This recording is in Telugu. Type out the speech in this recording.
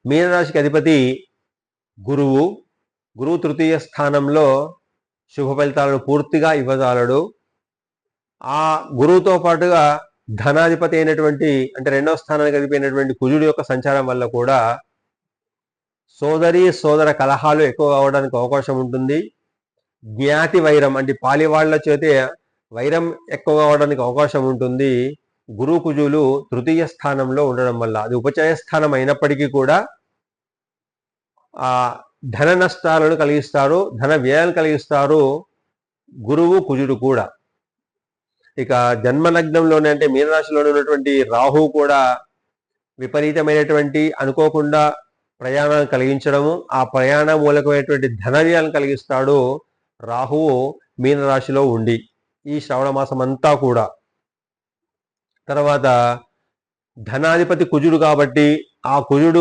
మీనరాశికి అధిపతి గురువు. గురువు తృతీయ స్థానంలో శుభ ఫలితాలను పూర్తిగా ఇవ్వజాలడు. ఆ గురువుతో పాటుగా ధనాధిపతి అయినటువంటి అంటే రెండవ స్థానానికి అధిపైనటువంటి కుజుడు యొక్క సంచారం వల్ల కూడా సోదర కలహాలు ఎక్కువ అవడానికి అవకాశం ఉంటుంది. జ్ఞాతి వైరం అంటే పాలివాళ్ల చేతే వైరం ఎక్కువ అవడానికి అవకాశం ఉంటుంది. గురు కుజులు తృతీయ స్థానంలో ఉండడం వల్ల అది ఉపచయ స్థానం అయినప్పటికీ కూడా ఆ ధన నష్టాలను కలిగిస్తారు, ధన వ్యయాలను కలిగిస్తారు గురువు కుజుడు కూడా. ఇక జన్మలగ్నంలోనే అంటే మీనరాశిలోనే ఉన్నటువంటి రాహు కూడా విపరీతమైనటువంటి అనుకోకుండా ప్రయాణాలను కలిగించడము, ఆ ప్రయాణ మూలకమైనటువంటి ధన వ్యయాలను కలిగిస్తాడు రాహువు మీనరాశిలో ఉండి ఈ శ్రవణ మాసం అంతా కూడా. తర్వాత ధనాధిపతి కుజుడు కాబట్టి ఆ కుజుడు